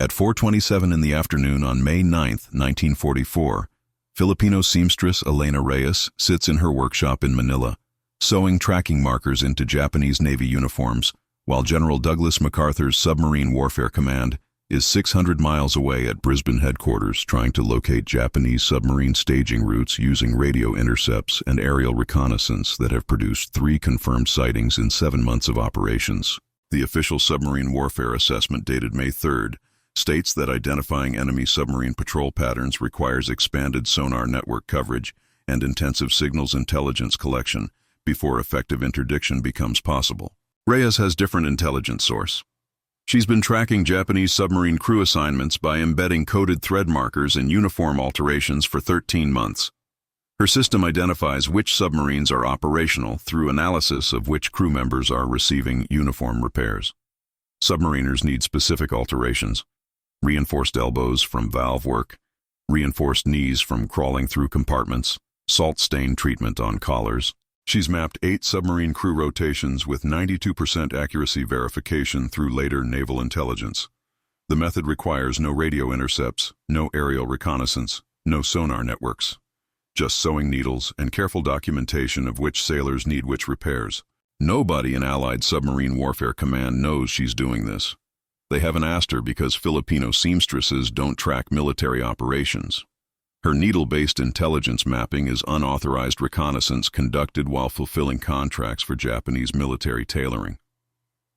At 4:27 in the afternoon on May 9, 1944, Filipino seamstress Elena Reyes sits in her workshop in Manila, sewing tracking markers into Japanese Navy uniforms, while General Douglas MacArthur's Submarine Warfare Command is 600 miles away at Brisbane headquarters trying to locate Japanese submarine staging routes using radio intercepts and aerial reconnaissance that have produced 3 confirmed sightings in 7 months of operations. The official submarine warfare assessment dated May 3rd states that identifying enemy submarine patrol patterns requires expanded sonar network coverage and intensive signals intelligence collection before effective interdiction becomes possible. Reyes has different intelligence source. She's been tracking Japanese submarine crew assignments by embedding coded thread markers in uniform alterations for 13 months. Her system identifies which submarines are operational through analysis of which crew members are receiving uniform repairs. Submariners need specific alterations: reinforced elbows from valve work, reinforced knees from crawling through compartments, salt stain treatment on collars. She's mapped 8 submarine crew rotations with 92% accuracy verification through later naval intelligence. The method requires no radio intercepts, no aerial reconnaissance, no sonar networks. Just sewing needles and careful documentation of which sailors need which repairs. Nobody in Allied Submarine Warfare Command knows she's doing this. They haven't asked her because Filipino seamstresses don't track military operations. Her needle-based intelligence mapping is unauthorized reconnaissance conducted while fulfilling contracts for Japanese military tailoring.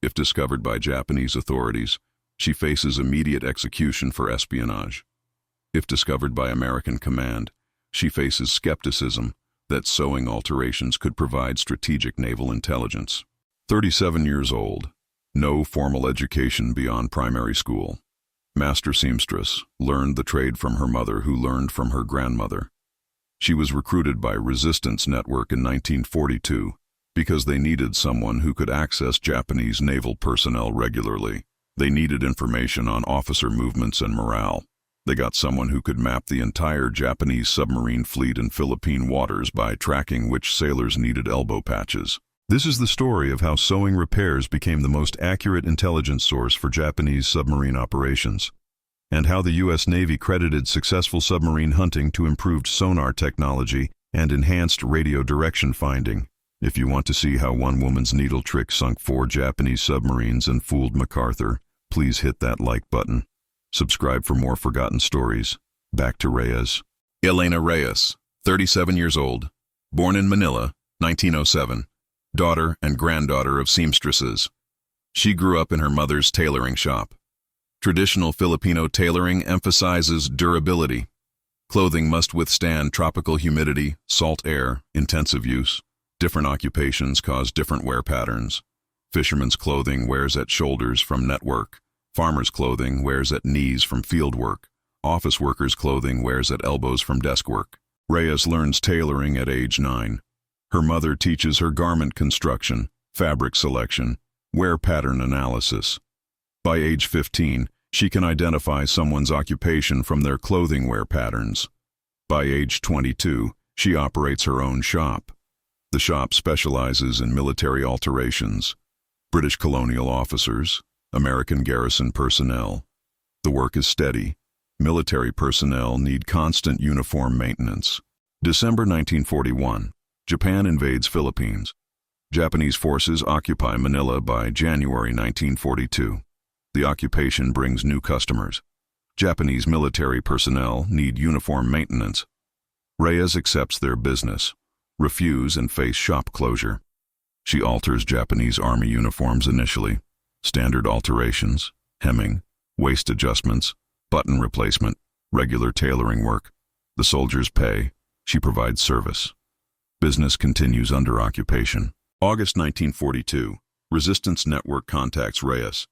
If discovered by Japanese authorities, she faces immediate execution for espionage. If discovered by American command, she faces skepticism that sewing alterations could provide strategic naval intelligence. 37 years old, no formal education beyond primary school. Master seamstress, learned the trade from her mother who learned from her grandmother. She was recruited by Resistance Network in 1942 because they needed someone who could access Japanese naval personnel regularly. They needed information on officer movements and morale. They got someone who could map the entire Japanese submarine fleet in Philippine waters by tracking which sailors needed elbow patches. This is the story of how sewing repairs became the most accurate intelligence source for Japanese submarine operations, and how the U.S. Navy credited successful submarine hunting to improved sonar technology and enhanced radio direction finding. If you want to see how one woman's needle trick sunk 4 Japanese submarines and fooled MacArthur, please hit that like button. Subscribe for more forgotten stories. Back to Reyes. Elena Reyes, 37 years old, born in Manila, 1907. Daughter and granddaughter of seamstresses. She grew up in her mother's tailoring shop. Traditional Filipino tailoring emphasizes durability. Clothing must withstand tropical humidity, salt air, intensive use. Different occupations cause different wear patterns. Fishermen's clothing wears at shoulders from network. Farmers' clothing wears at knees from field work. Office workers' clothing wears at elbows from desk work. Reyes learns tailoring at age 9. Her mother teaches her garment construction, fabric selection, wear pattern analysis. By age 15, she can identify someone's occupation from their clothing wear patterns. By age 22, she operates her own shop. The shop specializes in military alterations, British colonial officers, American garrison personnel. The work is steady. Military personnel need constant uniform maintenance. December 1941. Japan invades Philippines. Japanese forces occupy Manila by January 1942. The occupation brings new customers. Japanese military personnel need uniform maintenance. Reyes accepts their business, refuse and face shop closure. She alters Japanese Army uniforms initially. Standard alterations, hemming, waist adjustments, button replacement, regular tailoring work. The soldiers pay. She provides service. Business continues under occupation. August 1942. Resistance Network contacts Reyes.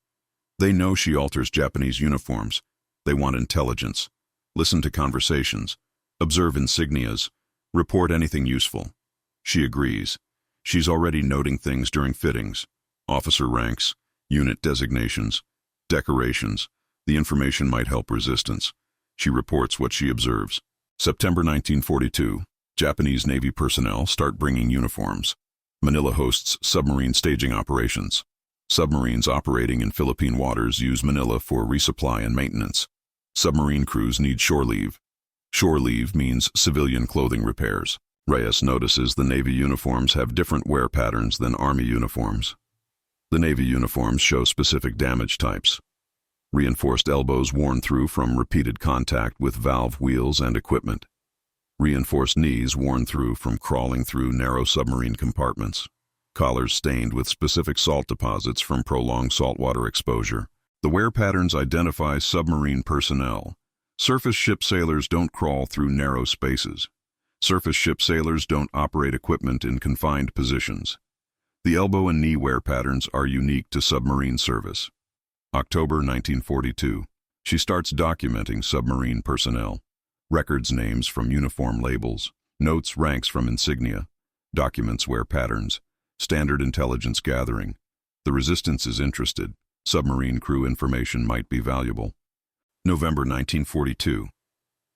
They know she alters Japanese uniforms. They want intelligence. Listen to conversations. Observe insignias. Report anything useful. She agrees. She's already noting things during fittings. Officer ranks, unit designations, decorations. The information might help resistance. She reports what she observes. September 1942. Japanese Navy personnel start bringing uniforms. Manila hosts submarine staging operations. Submarines operating in Philippine waters use Manila for resupply and maintenance. Submarine crews need shore leave. Shore leave means civilian clothing repairs. Reyes notices the Navy uniforms have different wear patterns than Army uniforms. The Navy uniforms show specific damage types. Reinforced elbows worn through from repeated contact with valve wheels and equipment. Reinforced knees worn through from crawling through narrow submarine compartments. Collars stained with specific salt deposits from prolonged saltwater exposure. The wear patterns identify submarine personnel. Surface ship sailors don't crawl through narrow spaces. Surface ship sailors don't operate equipment in confined positions. The elbow and knee wear patterns are unique to submarine service. October 1942. She starts documenting submarine personnel. Records names from uniform labels. Notes ranks from insignia. Documents wear patterns. Standard intelligence gathering. The resistance is interested. Submarine crew information might be valuable. November 1942.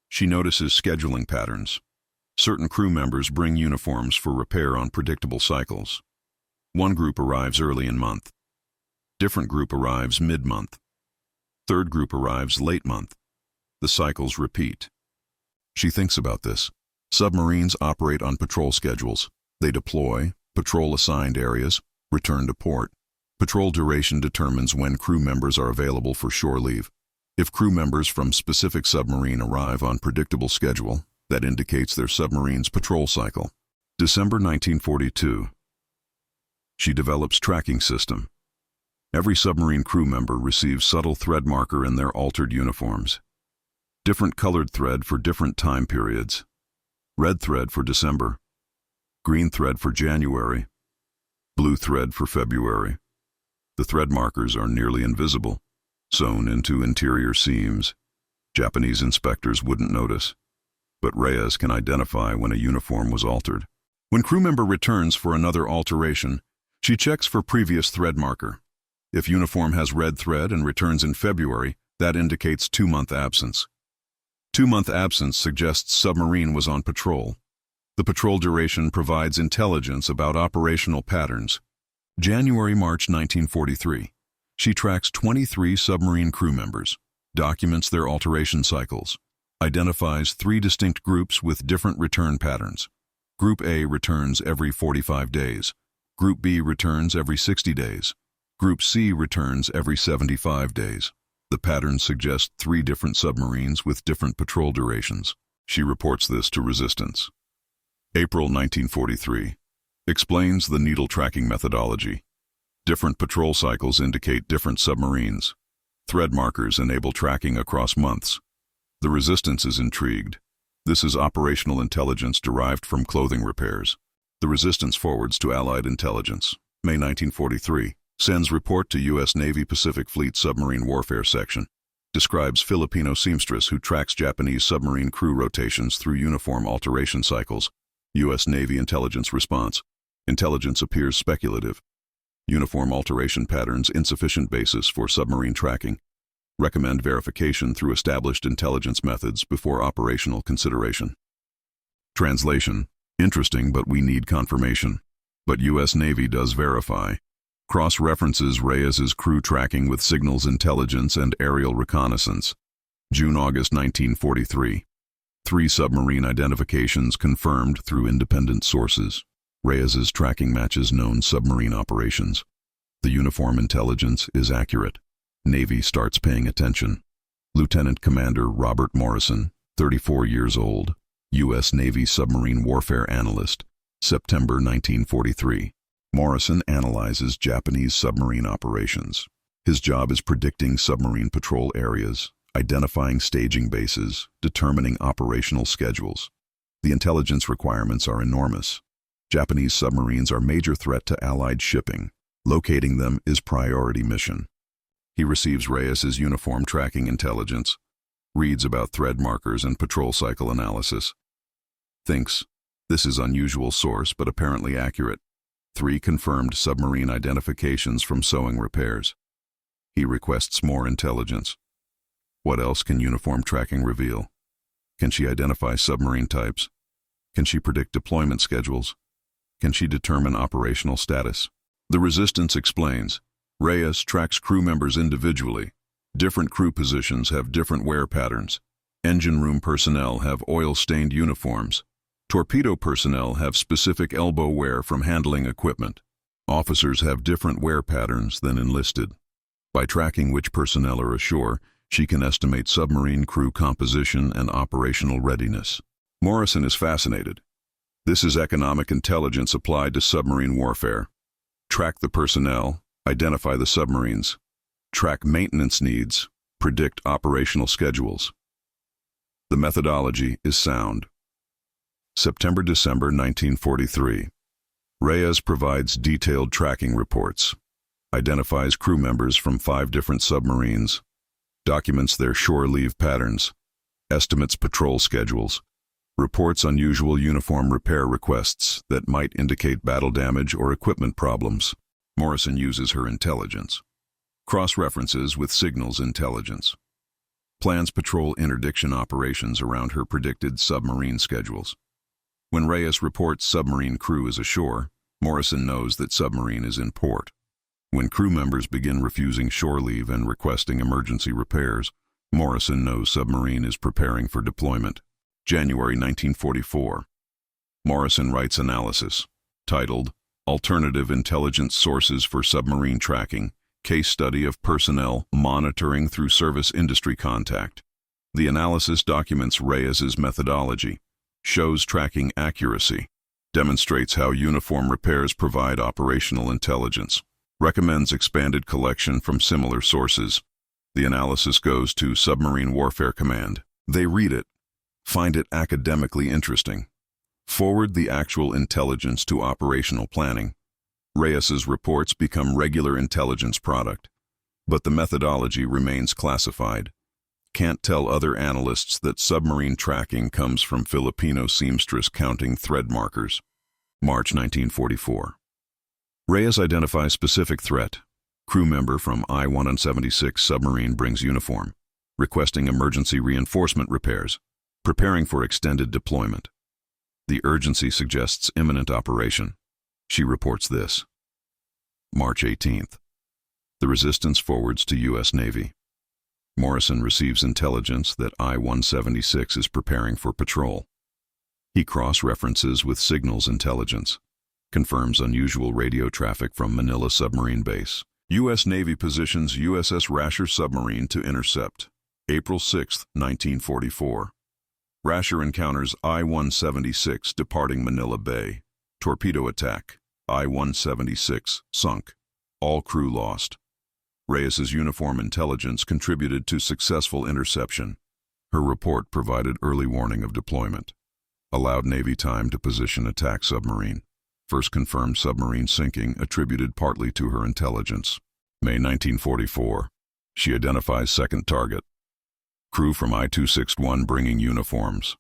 She notices scheduling patterns. Certain crew members bring uniforms for repair on predictable cycles. One group arrives early in month. Different group arrives mid-month. Third group arrives late month. The cycles repeat. She thinks about this. Submarines operate on patrol schedules. They deploy, patrol assigned areas, return to port. Patrol duration determines when crew members are available for shore leave. If crew members from specific submarine arrive on predictable schedule, that indicates their submarine's patrol cycle. December 1942. She develops tracking system. Every submarine crew member receives subtle thread marker in their altered uniforms. Different colored thread for different time periods. Red thread for December. Green thread for January. Blue thread for February. The thread markers are nearly invisible, sewn into interior seams. Japanese inspectors wouldn't notice, but Reyes can identify when a uniform was altered. When crew member returns for another alteration, she checks for previous thread marker. If uniform has red thread and returns in February, that indicates 2-month absence. 2-month absence suggests submarine was on patrol. The patrol duration provides intelligence about operational patterns. January-March 1943. She tracks 23 submarine crew members, documents their alteration cycles, identifies 3 distinct groups with different return patterns. Group A returns every 45 days. Group B returns every 60 days. Group C returns every 75 days. The patterns suggest 3 different submarines with different patrol durations. She reports this to resistance. April 1943. Explains the needle tracking methodology. Different patrol cycles indicate different submarines. Thread markers enable tracking across months. The resistance is intrigued. This is operational intelligence derived from clothing repairs. The resistance forwards to Allied intelligence. May 1943. Sends report to U.S. Navy Pacific Fleet Submarine Warfare Section. Describes Filipino seamstress who tracks Japanese submarine crew rotations through uniform alteration cycles. U.S. Navy intelligence response. Intelligence appears speculative. Uniform alteration patterns insufficient basis for submarine tracking. Recommend verification through established intelligence methods before operational consideration. Translation. Interesting, but we need confirmation. But U.S. Navy does verify. Cross-references Reyes's crew tracking with signals intelligence and aerial reconnaissance. June-August 1943. 3 submarine identifications confirmed through independent sources. Reyes's tracking matches known submarine operations. The uniform intelligence is accurate. Navy starts paying attention. Lieutenant Commander Robert Morrison, 34 years old, U.S. Navy submarine warfare analyst, September 1943. Morrison analyzes Japanese submarine operations. His job is predicting submarine patrol areas, identifying staging bases, determining operational schedules. The intelligence requirements are enormous. Japanese submarines are major threat to Allied shipping. Locating them is priority mission. He receives Reyes's uniform tracking intelligence, reads about thread markers and patrol cycle analysis. Thinks, this is unusual source but apparently accurate. 3 confirmed submarine identifications from sewing repairs. He requests more intelligence. What else can uniform tracking reveal? Can she identify submarine types? Can she predict deployment schedules? Can she determine operational status? The resistance explains. Reyes tracks crew members individually. Different crew positions have different wear patterns. Engine room personnel have oil-stained uniforms. Torpedo personnel have specific elbow wear from handling equipment. Officers have different wear patterns than enlisted. By tracking which personnel are ashore, she can estimate submarine crew composition and operational readiness. Morrison is fascinated. This is economic intelligence applied to submarine warfare. Track the personnel, identify the submarines, track maintenance needs, predict operational schedules. The methodology is sound. September-December 1943. Reyes provides detailed tracking reports, identifies crew members from 5 different submarines, documents their shore leave patterns, estimates patrol schedules, reports unusual uniform repair requests that might indicate battle damage or equipment problems. Morrison uses her intelligence. Cross-references with signals intelligence. Plans patrol interdiction operations around her predicted submarine schedules. When Reyes reports submarine crew is ashore, Morrison knows that submarine is in port. When crew members begin refusing shore leave and requesting emergency repairs, Morrison knows submarine is preparing for deployment. January 1944. Morrison writes analysis, titled, Alternative Intelligence Sources for Submarine Tracking, Case Study of Personnel Monitoring Through Service Industry Contact. The analysis documents Reyes's methodology, shows tracking accuracy, demonstrates how uniform repairs provide operational intelligence, recommends expanded collection from similar sources. The analysis goes to Submarine Warfare Command. They read it, find it academically interesting, forward the actual intelligence to operational planning. Reyes's reports become regular intelligence product, but the methodology remains classified. Can't tell other analysts that submarine tracking comes from Filipino seamstress counting thread markers. March 1944. Reyes identifies specific threat. Crew member from I-176 submarine brings uniform, requesting emergency reinforcement repairs, preparing for extended deployment. The urgency suggests imminent operation. She reports this. March 18th. The resistance forwards to U.S. Navy. Morrison receives intelligence that I-176 is preparing for patrol. He cross-references with signals intelligence, confirms unusual radio traffic from Manila submarine base. U.S. Navy positions USS Rasher submarine to intercept. April 6, 1944. Rasher encounters I-176 departing Manila Bay. Torpedo attack. I-176 sunk. All crew lost. Reyes's uniform intelligence contributed to successful interception. Her report provided early warning of deployment. Allowed Navy time to position attack submarine. First confirmed submarine sinking attributed partly to her intelligence. May 1944. She identifies second target. Crew from I-261 bringing uniforms.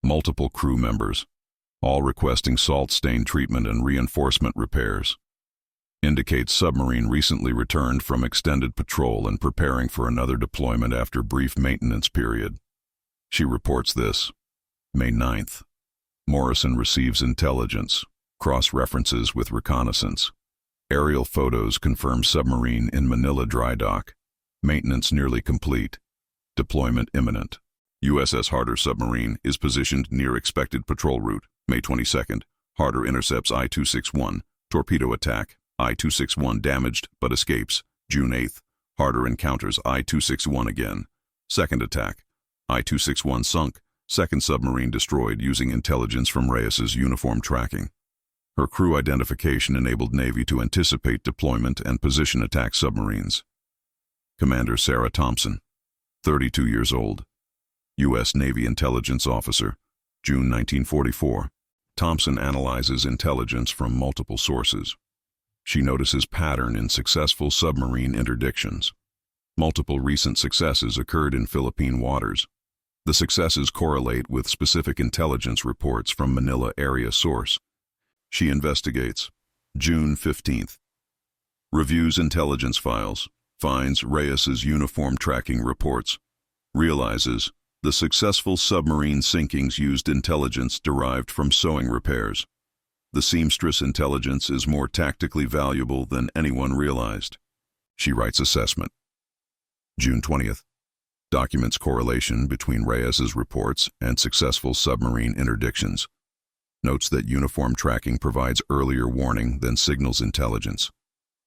Multiple crew members, all requesting salt stain treatment and reinforcement repairs. Indicates submarine recently returned from extended patrol and preparing for another deployment after brief maintenance period. She reports this. May 9th. Morrison receives intelligence, cross-references with reconnaissance. Aerial photos confirm submarine in Manila dry dock. Maintenance nearly complete. Deployment imminent. USS Harder submarine is positioned near expected patrol route. May 22nd. Harder intercepts I-261. Torpedo attack. I-261 damaged but escapes. June 8th. Harder encounters I-261 again. Second attack. I-261 sunk. Second submarine destroyed using intelligence from Reyes's uniform tracking. Her crew identification enabled Navy to anticipate deployment and position attack submarines. Commander Sarah Thompson, 32 years old. U.S. Navy intelligence officer, June 1944. Thompson analyzes intelligence from multiple sources. She notices pattern in successful submarine interdictions. Multiple recent successes occurred in Philippine waters. The successes correlate with specific intelligence reports from Manila area source. She investigates. June 15th. Reviews intelligence files. Finds Reyes's uniform tracking reports. Realizes the successful submarine sinkings used intelligence derived from sewing repairs. The seamstress intelligence is more tactically valuable than anyone realized. She writes assessment. June 20th. Documents correlation between Reyes's reports and successful submarine interdictions. Notes that uniform tracking provides earlier warning than signals intelligence.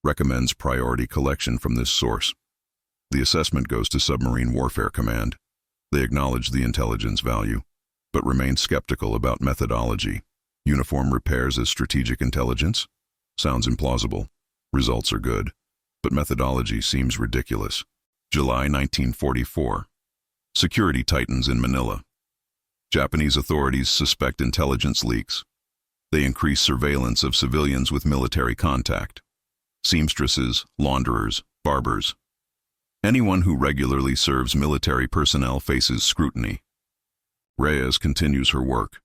Recommends priority collection from this source. The assessment goes to Submarine Warfare Command. They acknowledge the intelligence value, but remain skeptical about methodology. Uniform repairs as strategic intelligence? Sounds implausible. Results are good, but methodology seems ridiculous. July 1944. Security tightens in Manila. Japanese authorities suspect intelligence leaks. They increase surveillance of civilians with military contact. Seamstresses, launderers, barbers. Anyone who regularly serves military personnel faces scrutiny. Reyes continues her work,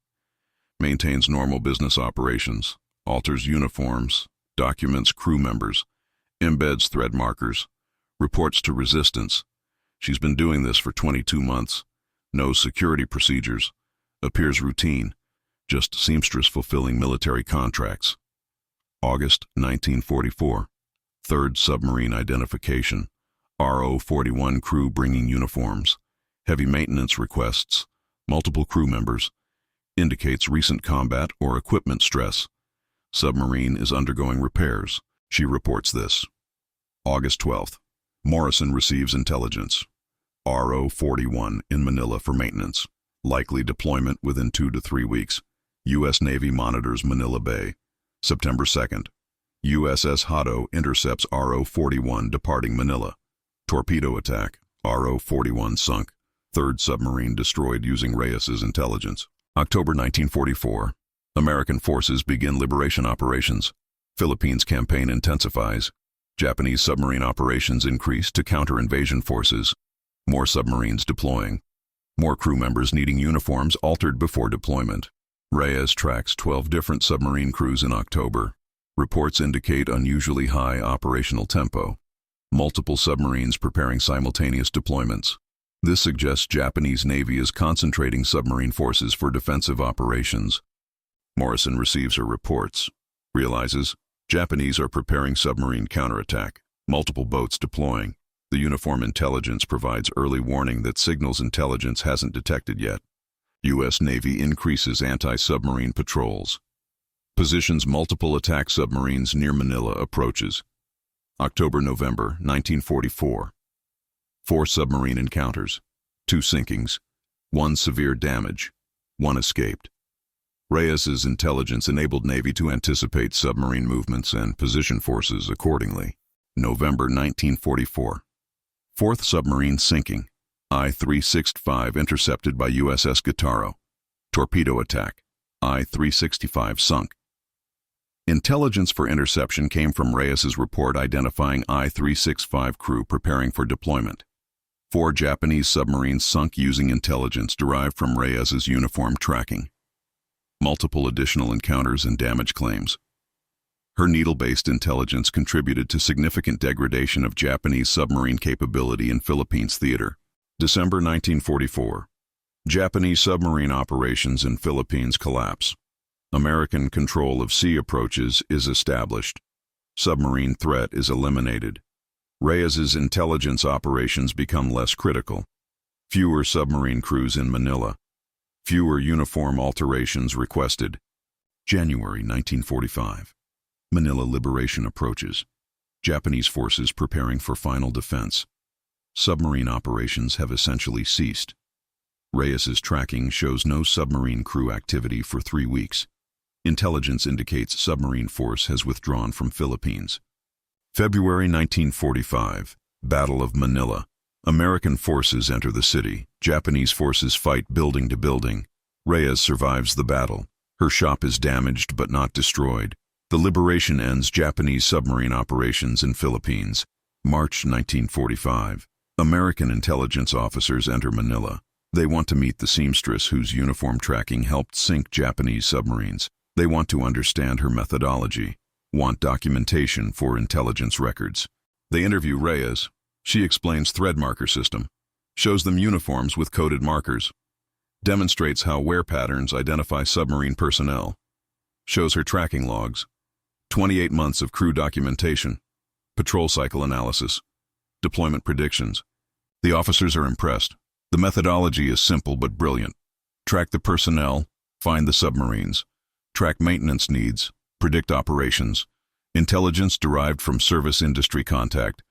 maintains normal business operations, alters uniforms, documents crew members, embeds thread markers, reports to resistance. She's been doing this for 22 months, knows security procedures, appears routine, just seamstress fulfilling military contracts. August 1944. Third submarine identification. RO-41 crew bringing uniforms. Heavy maintenance requests. Multiple crew members. Indicates recent combat or equipment stress. Submarine is undergoing repairs. She reports this. August 12th. Morrison receives intelligence. RO-41 in Manila for maintenance. Likely deployment within 2 to 3 weeks. U.S. Navy monitors Manila Bay. September 2nd. USS Hado intercepts RO-41 departing Manila. Torpedo attack. RO-41 sunk. Third submarine destroyed using Reyes's intelligence. October 1944. American forces begin liberation operations. Philippines campaign intensifies. Japanese submarine operations increase to counter invasion forces. More submarines deploying. More crew members needing uniforms altered before deployment. Reyes tracks 12 different submarine crews in October. Reports indicate unusually high operational tempo. Multiple submarines preparing simultaneous deployments. This suggests Japanese Navy is concentrating submarine forces for defensive operations. Morrison receives her reports. Realizes Japanese are preparing submarine counterattack. Multiple boats deploying. The uniform intelligence provides early warning that signals intelligence hasn't detected yet. U.S. Navy increases anti-submarine patrols. Positions multiple attack submarines near Manila approaches. October-November 1944. 4 submarine encounters. 2 sinkings. 1 severe damage. 1 escaped. Reyes's intelligence enabled Navy to anticipate submarine movements and position forces accordingly. November 1944. 4th submarine sinking. I-365 intercepted by USS Guitarro. Torpedo attack. I-365 sunk. Intelligence for interception came from Reyes's report identifying I-365 crew preparing for deployment. 4 Japanese submarines sunk using intelligence derived from Reyes's uniform tracking. Multiple additional encounters and damage claims. Her needle-based intelligence contributed to significant degradation of Japanese submarine capability in Philippines theater. December 1944. Japanese submarine operations in Philippines collapse. American control of sea approaches is established. Submarine threat is eliminated. Reyes's intelligence operations become less critical. Fewer submarine crews in Manila. Fewer uniform alterations requested. January 1945. Manila liberation approaches. Japanese forces preparing for final defense. Submarine operations have essentially ceased. Reyes's tracking shows no submarine crew activity for 3 weeks. Intelligence indicates submarine force has withdrawn from Philippines. February 1945. Battle of Manila. American forces enter the city. Japanese forces fight building to building. Reyes survives the battle. Her shop is damaged but not destroyed. The liberation ends Japanese submarine operations in Philippines. March 1945. American intelligence officers enter Manila. They want to meet the seamstress whose uniform tracking helped sink Japanese submarines. They want to understand her methodology, want documentation for intelligence records. They interview Reyes. She explains thread marker system, shows them uniforms with coded markers, demonstrates how wear patterns identify submarine personnel, shows her tracking logs, 28 months of crew documentation. Patrol cycle analysis. Deployment predictions. The officers are impressed. The methodology is simple but brilliant. Track the personnel, find the submarines, track maintenance needs, predict operations, intelligence derived from service industry contact.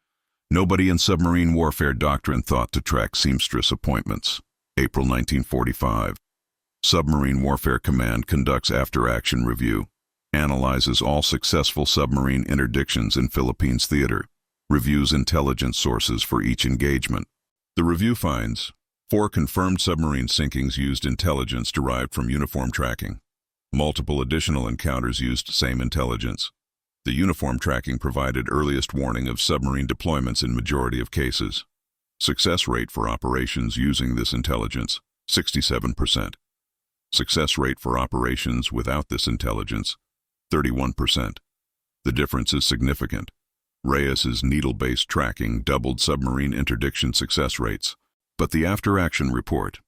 Nobody in submarine warfare doctrine thought to track seamstress appointments. April 1945. Submarine Warfare Command conducts after-action review, analyzes all successful submarine interdictions in Philippines theater, reviews intelligence sources for each engagement. The review finds 4 confirmed submarine sinkings used intelligence derived from uniform tracking. Multiple additional encounters used same intelligence. The uniform tracking provided earliest warning of submarine deployments in majority of cases. Success rate for operations using this intelligence, 67%. Success rate for operations without this intelligence, 31%. The difference is significant. Reyes's needle-based tracking doubled submarine interdiction success rates. But the after-action report.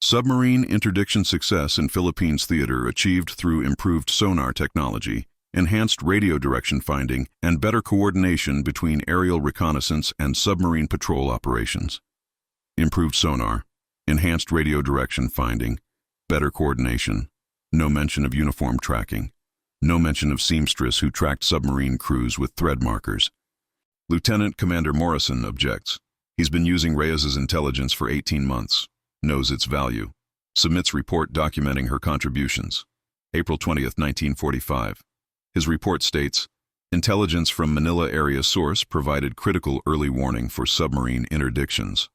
Submarine interdiction success in Philippines theater achieved through improved sonar technology, enhanced radio direction finding, and better coordination between aerial reconnaissance and submarine patrol operations. Improved sonar, enhanced radio direction finding, better coordination, no mention of uniform tracking, no mention of seamstress who tracked submarine crews with thread markers. Lieutenant Commander Morrison objects. He's been using Reyes's intelligence for 18 months, knows its value, submits report documenting her contributions. April 20, 1945. His report states, intelligence from Manila area source provided critical early warning for submarine interdictions.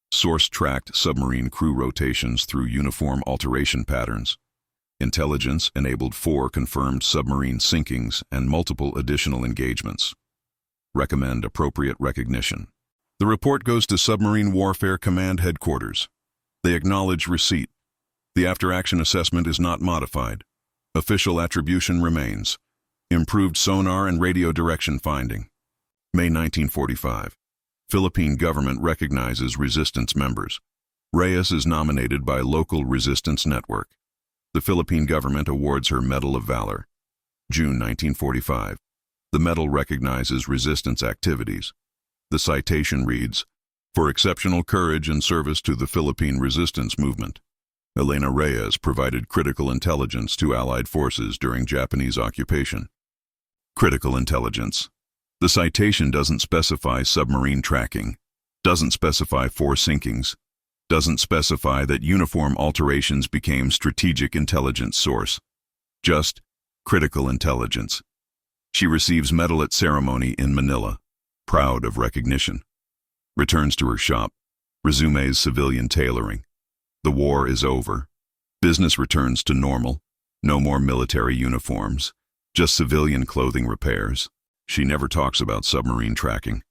Source tracked submarine crew rotations through uniform alteration patterns. Intelligence enabled 4 confirmed submarine sinkings and multiple additional engagements. Recommend appropriate recognition. The report goes to Submarine Warfare Command Headquarters. They acknowledge receipt. The after-action assessment is not modified. Official attribution remains. Improved sonar and radio direction finding. May 1945. Philippine government recognizes resistance members. Reyes is nominated by local resistance network. The Philippine government awards her Medal of Valor. June 1945. The medal recognizes resistance activities. The citation reads, for exceptional courage and service to the Philippine resistance movement. Elena Reyes provided critical intelligence to Allied forces during Japanese occupation. Critical intelligence. The citation doesn't specify submarine tracking, doesn't specify 4 sinkings, doesn't specify that uniform alterations became strategic intelligence source. Just critical intelligence. She receives medal at ceremony in Manila, proud of recognition. Returns to her shop, resumes civilian tailoring. The war is over. Business returns to normal. No more military uniforms, just civilian clothing repairs. She never talks about submarine tracking.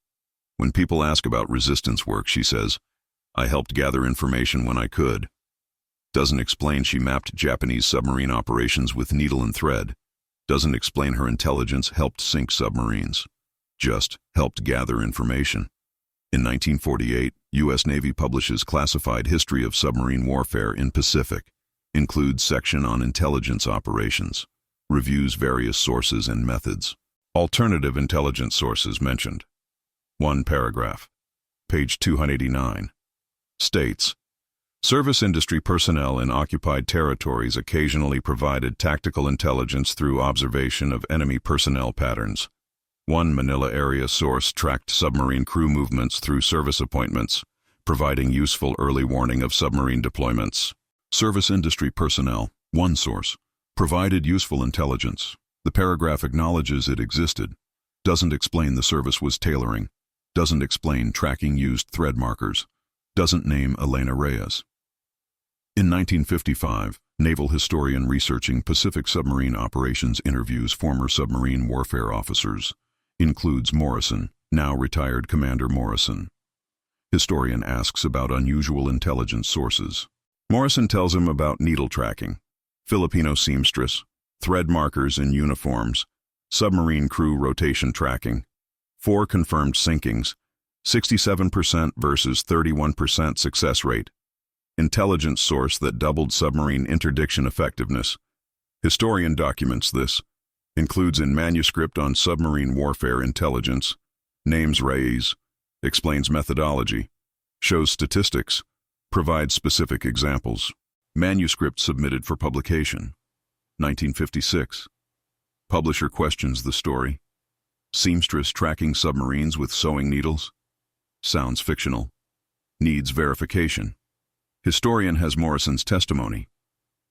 When people ask about resistance work, she says, I helped gather information when I could. Doesn't explain she mapped Japanese submarine operations with needle and thread. Doesn't explain her intelligence helped sink submarines. Just helped gather information. In 1948, U.S. Navy publishes Classified History of Submarine Warfare in Pacific, includes section on intelligence operations, reviews various sources and methods. Alternative intelligence sources mentioned. 1 paragraph. Page 289. States, service industry personnel in occupied territories occasionally provided tactical intelligence through observation of enemy personnel patterns. 1 Manila area source tracked submarine crew movements through service appointments, providing useful early warning of submarine deployments. Service industry personnel, 1 source, provided useful intelligence. The paragraph acknowledges it existed, doesn't explain the service was tailoring, doesn't explain tracking used thread markers, doesn't name Elena Reyes. In 1955, naval historian researching Pacific submarine operations interviews former submarine warfare officers, includes Morrison, now retired Commander Morrison. Historian asks about unusual intelligence sources. Morrison tells him about needle tracking, Filipino seamstress, thread markers in uniforms, submarine crew rotation tracking, 4 confirmed sinkings, 67% versus 31% success rate, intelligence source that doubled submarine interdiction effectiveness. Historian documents this. Includes in manuscript on submarine warfare intelligence, names Reyes, explains methodology, shows statistics, provides specific examples. Manuscript submitted for publication. 1956. Publisher questions the story. Seamstress tracking submarines with sewing needles. Sounds fictional. Needs verification. Historian has Morrison's testimony.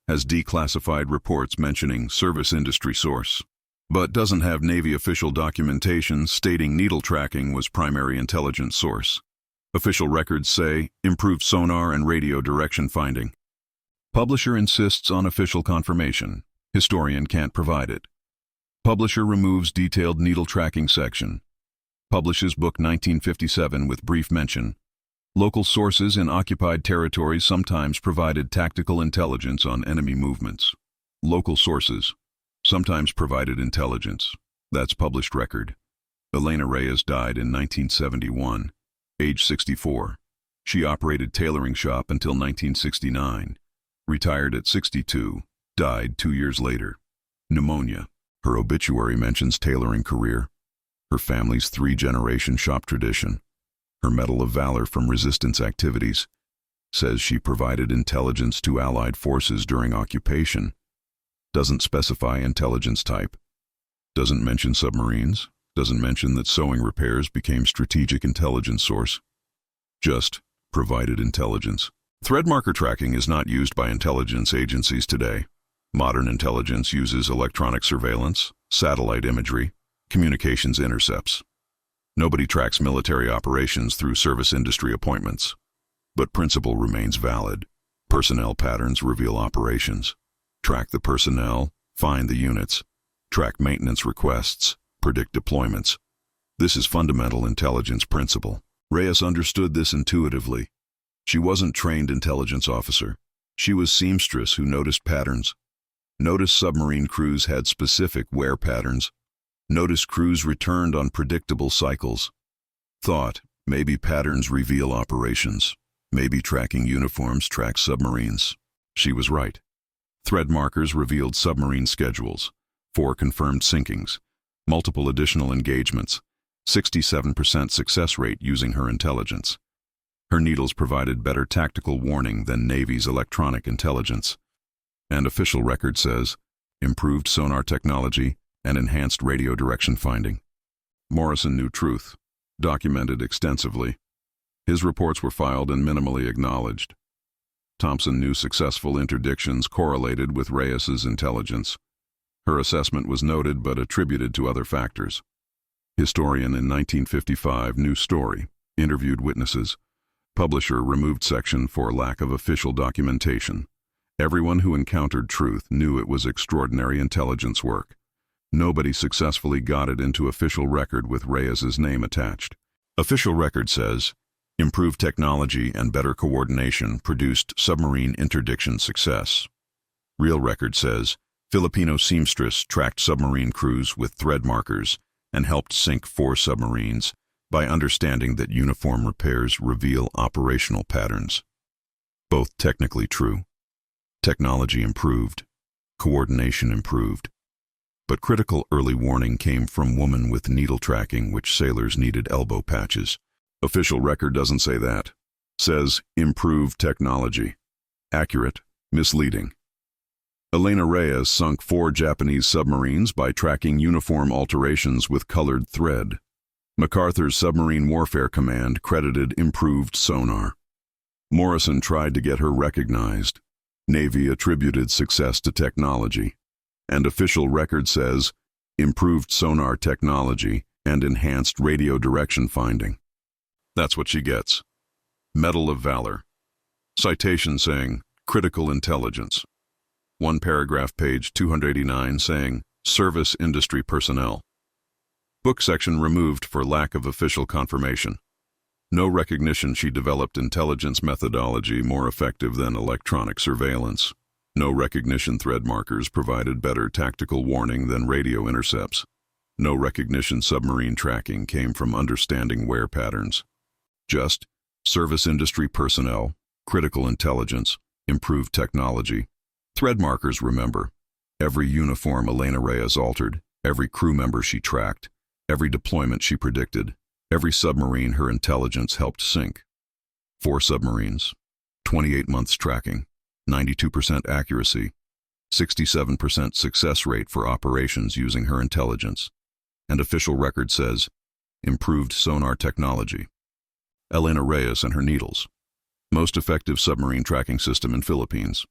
Has declassified reports mentioning service industry source, but doesn't have Navy official documentation stating needle tracking was primary intelligence source. Official records say improved sonar and radio direction finding. Publisher insists on official confirmation. Historian can't provide it. Publisher removes detailed needle tracking section. Publishes book 1957 with brief mention. Local sources in occupied territories sometimes provided tactical intelligence on enemy movements. Local sources sometimes provided intelligence. That's published record. Elena Reyes died in 1971, age 64. She operated tailoring shop until 1969. Retired at 62. Died 2 years later. Pneumonia. Her obituary mentions tailoring career. Her family's 3-generation shop tradition. Her Medal of Valor from resistance activities. Says she provided intelligence to Allied forces during occupation. Doesn't specify intelligence type. Doesn't mention submarines. Doesn't mention that sewing repairs became strategic intelligence source. Just provided intelligence. Thread marker tracking is not used by intelligence agencies today. Modern intelligence uses electronic surveillance, satellite imagery, communications intercepts. Nobody tracks military operations through service industry appointments. But principle remains valid. Personnel patterns reveal operations. Track the personnel, find the units. Track maintenance requests, predict deployments. This is fundamental intelligence principle. Reyes understood this intuitively. She wasn't trained intelligence officer. She was seamstress who noticed patterns. Noticed submarine crews had specific wear patterns. Noticed crews returned on predictable cycles. Thought, maybe patterns reveal operations. Maybe tracking uniforms tracks submarines. She was right. Thread markers revealed submarine schedules, 4 confirmed sinkings, multiple additional engagements, 67% success rate using her intelligence. Her needles provided better tactical warning than Navy's electronic intelligence. And official record says, improved sonar technology and enhanced radio direction finding. Morrison knew truth, documented extensively. His reports were filed and minimally acknowledged. Thompson knew successful interdictions correlated with Reyes's intelligence. Her assessment was noted but attributed to other factors. Historian in 1955, new story, interviewed witnesses. Publisher removed section for lack of official documentation. Everyone who encountered truth knew it was extraordinary intelligence work. Nobody successfully got it into official record with Reyes's name attached. Official record says, improved technology and better coordination produced submarine interdiction success. Real record says, Filipino seamstress tracked submarine crews with thread markers and helped sink 4 submarines by understanding that uniform repairs reveal operational patterns. Both technically true. Technology improved. Coordination improved. But critical early warning came from woman with needle tracking, which sailors needed elbow patches. Official record doesn't say that. Says improved technology. Accurate, misleading. Elena Reyes sunk 4 Japanese submarines by tracking uniform alterations with colored thread. MacArthur's Submarine Warfare Command credited improved sonar. Morrison tried to get her recognized. Navy attributed success to technology. And official record says improved sonar technology and enhanced radio direction finding. That's what she gets. Medal of Valor. Citation saying critical intelligence. 1 paragraph, page 289, saying service industry personnel. Book section removed for lack of official confirmation. No recognition she developed intelligence methodology more effective than electronic surveillance. No recognition thread markers provided better tactical warning than radio intercepts. No recognition submarine tracking came from understanding wear patterns. Just service industry personnel, critical intelligence, improved technology. Thread markers remember. Every uniform Elena Reyes altered, Every crew member she tracked, every deployment she predicted, every submarine her intelligence helped sink. 4 submarines, 28 months tracking, 92% accuracy, 67% success rate for operations using her intelligence. And official record says, improved sonar technology. Elena Reyes and her needles. Most effective submarine tracking system in Philippines.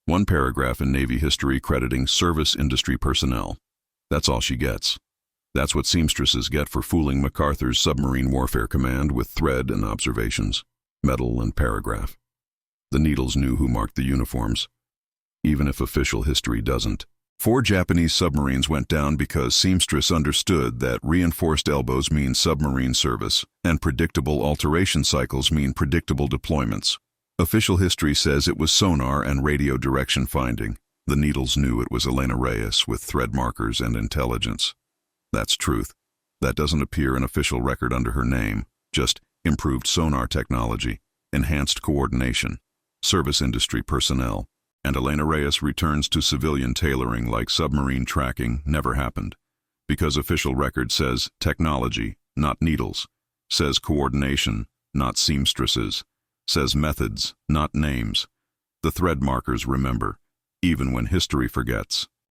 One paragraph in Navy history crediting service industry personnel. That's all she gets. That's what seamstresses get for fooling MacArthur's Submarine Warfare Command with thread and observations, medal and paragraph. The needles knew who marked the uniforms, even if official history doesn't. 4 Japanese submarines went down because seamstress understood that reinforced elbows mean submarine service, and predictable alteration cycles mean predictable deployments. Official history says it was sonar and radio direction finding. The needles knew it was Elena Reyes with thread markers and intelligence. That's truth. That doesn't appear in official record under her name, just improved sonar technology, enhanced coordination, service industry personnel. And Elena Reyes returns to civilian tailoring like submarine tracking never happened. Because official record says technology, not needles, says coordination, not seamstresses, says methods, not names. The thread markers remember, even when history forgets.